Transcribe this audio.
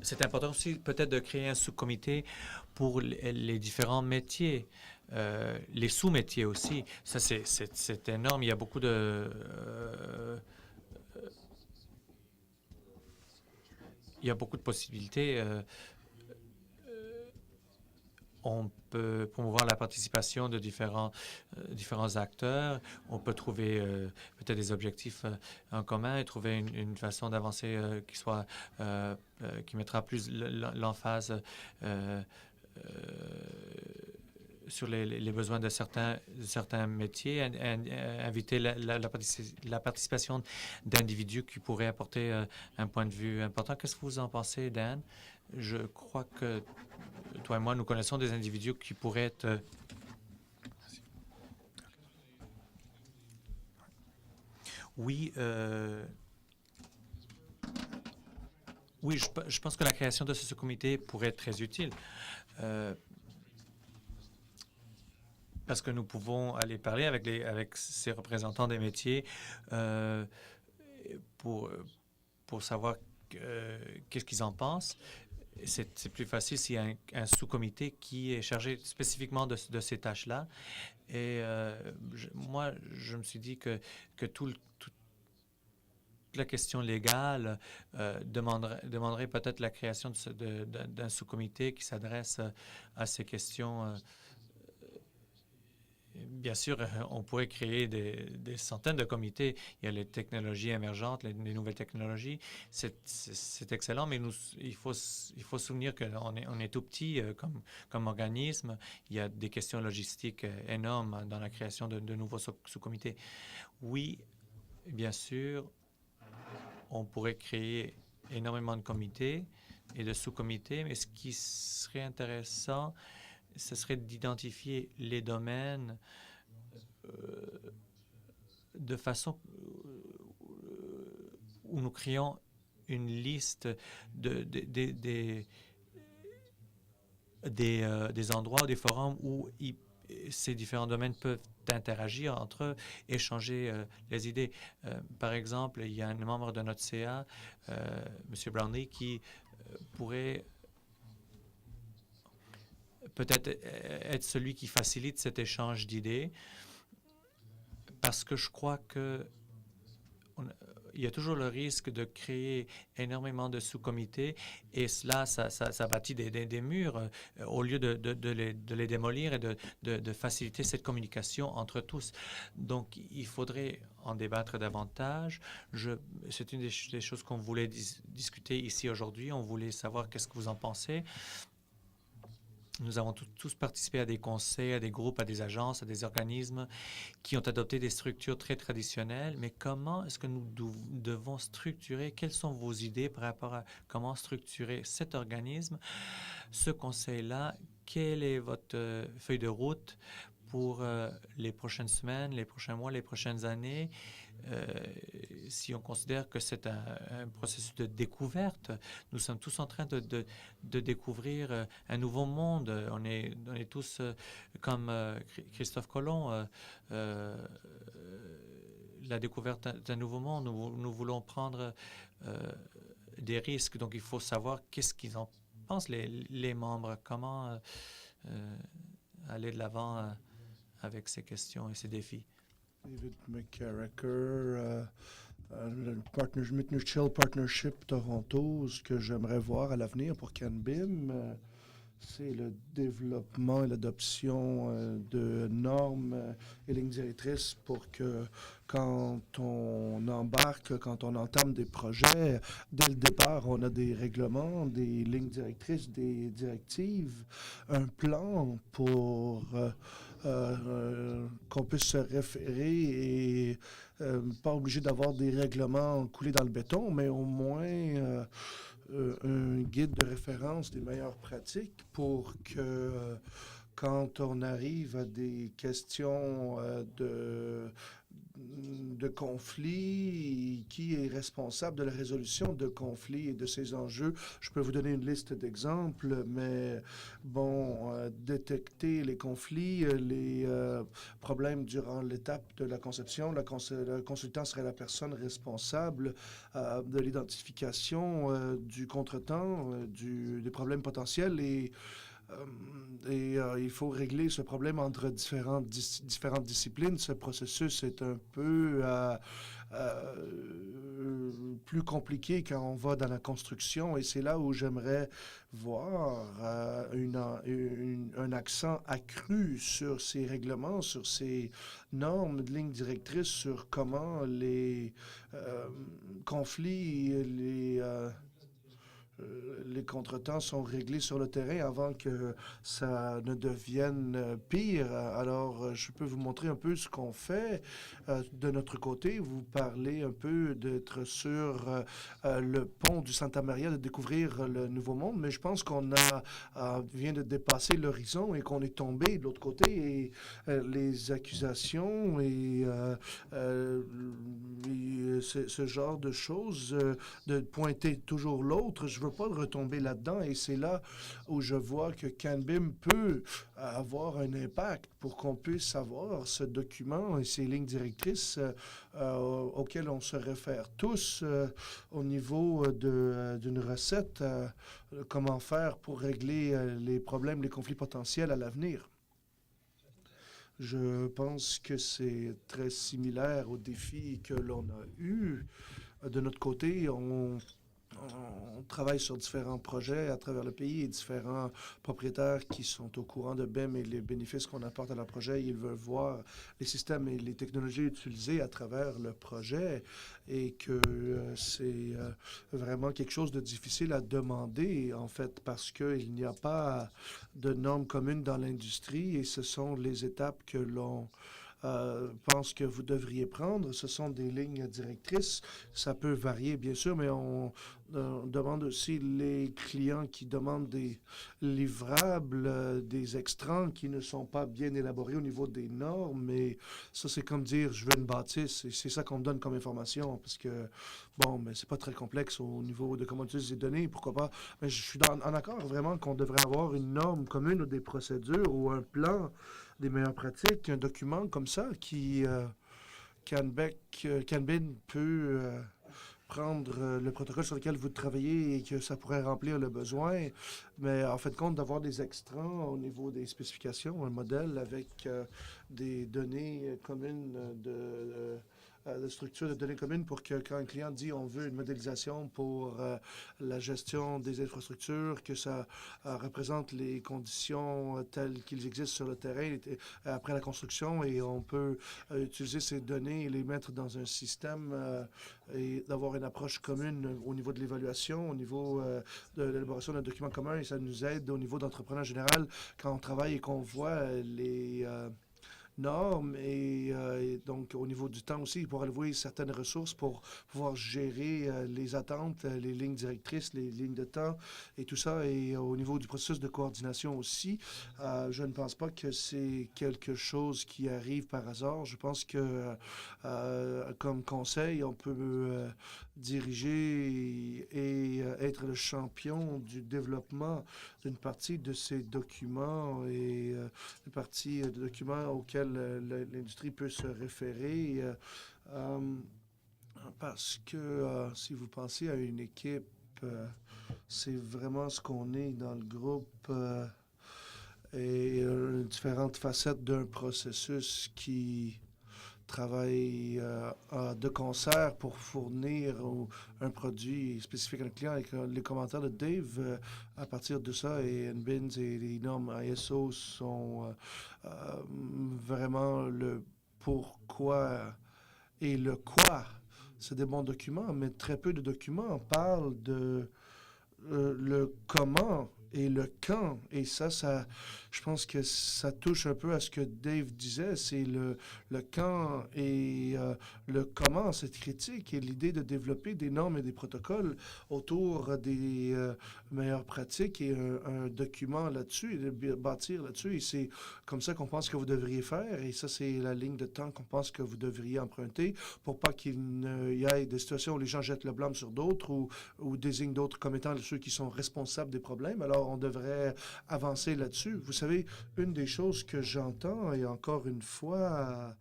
c'est important aussi peut-être de créer un sous-comité pour les différents métiers, les sous-métiers aussi. Ça, c'est énorme. Il y a beaucoup il y a beaucoup de possibilités. On peut promouvoir la participation de différents acteurs. On peut trouver peut-être des objectifs en commun et trouver une façon d'avancer qui mettra plus l'emphase euh, sur les besoins de certains métiers, inviter la participation d'individus qui pourraient apporter un point de vue important. Qu'est-ce que vous en pensez, Dan? Je crois que toi et moi, nous connaissons des individus qui pourraient être... Oui, oui, je pense que la création de ce comité pourrait être très utile. Parce que nous pouvons aller parler avec ces représentants des métiers pour, pour savoir qu'est-ce qu'ils en pensent. C'est plus facile s'il y a un sous-comité qui est chargé spécifiquement de ces tâches-là. Et moi, je me suis dit que toute la question légale demanderait peut-être la création d'un sous-comité qui s'adresse à ces questions. Bien sûr, on pourrait créer des centaines de comités. Il y a les technologies émergentes, les nouvelles technologies. C'est excellent, mais il faut se souvenir qu'on est tout petit comme organisme. Il y a des questions logistiques énormes dans la création de nouveaux sous-comités. Oui, bien sûr, on pourrait créer énormément de comités et de sous-comités, mais ce qui serait intéressant, ce serait d'identifier les domaines de façon où nous créons une liste des endroits ou des forums où ces différents domaines peuvent interagir entre eux, échanger les idées. Par exemple, il y a un membre de notre CA, M. Brownlee, qui pourrait peut-être être celui qui facilite cet échange d'idées, parce que je crois que il y a toujours le risque de créer énormément de sous-comités et cela, ça bâtit des murs au lieu de les démolir et de faciliter cette communication entre tous. Donc, il faudrait en débattre davantage. C'est une des choses qu'on voulait discuter ici aujourd'hui. On voulait savoir qu'est-ce que vous en pensez. Nous avons tous participé à des conseils, à des groupes, à des agences, à des organismes qui ont adopté des structures très traditionnelles. Mais comment est-ce que nous devons structurer? Quelles sont vos idées par rapport à comment structurer cet organisme, ce conseil-là? Quelle est votre feuille de route pour les prochaines semaines, les prochains mois, les prochaines années? Si on considère que c'est un processus de découverte, nous sommes tous en train de découvrir un nouveau monde. On est tous comme Christophe Colomb, la découverte d'un nouveau monde. Nous voulons prendre des risques, donc il faut savoir qu'est-ce qu'ils en pensent, les membres, comment aller de l'avant avec ces questions et ces défis. David McCarracker, le Mutual Partnership Toronto, ce que j'aimerais voir à l'avenir pour CanBIM, c'est le développement et l'adoption de normes et lignes directrices pour que quand on embarque, quand on entame des projets, dès le départ, on a des règlements, des lignes directrices, des directives, un plan pour qu'on puisse se référer et pas obligé d'avoir des règlements coulés dans le béton, mais au moins un guide de référence des meilleures pratiques pour que quand on arrive à des questions de conflits, qui est responsable de la résolution de conflits et de ces enjeux. Je peux vous donner une liste d'exemples, mais bon, détecter les conflits, les problèmes durant l'étape de la conception, le consultant serait la personne responsable de l'identification du contretemps, des problèmes potentiels et il faut régler ce problème entre différentes disciplines. Ce processus est un peu plus compliqué quand on va dans la construction et c'est là où j'aimerais voir un accent accru sur ces règlements, sur ces normes de lignes directrices, sur comment les conflits, les contretemps sont réglés sur le terrain avant que ça ne devienne pire. Alors, je peux vous montrer un peu ce qu'on fait de notre côté. Vous parlez un peu d'être sur le pont du Santa Maria, de découvrir le Nouveau Monde, mais je pense qu'on vient de dépasser l'horizon et qu'on est tombé de l'autre côté. Et les accusations et ce genre de choses, de pointer toujours l'autre, je veux pas retomber là-dedans et c'est là où je vois que CanBIM peut avoir un impact pour qu'on puisse avoir ce document et ces lignes directrices auxquelles on se réfère tous au niveau d'une recette, comment faire pour régler les problèmes, les conflits potentiels à l'avenir. Je pense que c'est très similaire aux défis que l'on a eus. De notre côté, on travaille sur différents projets à travers le pays et différents propriétaires qui sont au courant de BIM et les bénéfices qu'on apporte à leur projet. Ils veulent voir les systèmes et les technologies utilisées à travers le projet et que c'est vraiment quelque chose de difficile à demander, en fait, parce qu'il n'y a pas de normes communes dans l'industrie et ce sont les étapes que l'on pense que vous devriez prendre. Ce sont des lignes directrices. Ça peut varier, bien sûr, mais on demande aussi les clients qui demandent des livrables, des extrants qui ne sont pas bien élaborés au niveau des normes. Mais ça, c'est comme dire, je veux une bâtisse. Et c'est ça qu'on me donne comme information parce que, bon, mais c'est pas très complexe au niveau de comment utiliser les données. Pourquoi pas? Mais je suis en accord vraiment qu'on devrait avoir une norme commune ou des procédures ou un plan des meilleures pratiques, un document comme ça qui CanBIM peut prendre le protocole sur lequel vous travaillez et que ça pourrait remplir le besoin, mais en fait compte d'avoir des extrants au niveau des spécifications, un modèle avec des données communes de structure de données communes pour que quand un client dit on veut une modélisation pour la gestion des infrastructures, que ça représente les conditions telles qu'ils existent sur le terrain après la construction et on peut utiliser ces données et les mettre dans un système et d'avoir une approche commune au niveau de l'évaluation, au niveau de l'élaboration d'un document commun et ça nous aide au niveau d'entrepreneur général quand on travaille et qu'on voit les normes et donc au niveau du temps aussi, pour allouer certaines ressources pour pouvoir gérer les attentes, les lignes directrices, les lignes de temps et tout ça. Et au niveau du processus de coordination aussi, je ne pense pas que c'est quelque chose qui arrive par hasard. Je pense que comme conseil, on peut diriger et être le champion du développement d'une partie de ces documents et une partie de documents auxquels l'industrie peut se référer parce que si vous pensez à une équipe, c'est vraiment ce qu'on est dans le groupe et différentes facettes d'un processus qui travaille de concert pour fournir un produit spécifique à un client. Avec les commentaires de Dave, à partir de ça, et NBINS et les normes ISO sont vraiment le pourquoi et le quoi. C'est des bons documents, mais très peu de documents parlent de le comment et le quand. Et je pense que ça touche un peu à ce que Dave disait, c'est le quand et le comment, cette critique et l'idée de développer des normes et des protocoles autour des meilleures pratiques et un document là-dessus et de bâtir là-dessus. Et c'est comme ça qu'on pense que vous devriez faire. Et ça, c'est la ligne de temps qu'on pense que vous devriez emprunter pour pas qu'il y ait des situations où les gens jettent le blâme sur d'autres ou désignent d'autres comme étant ceux qui sont responsables des problèmes. Alors, on devrait avancer là-dessus. Vous savez, une des choses que j'entends, et encore une fois,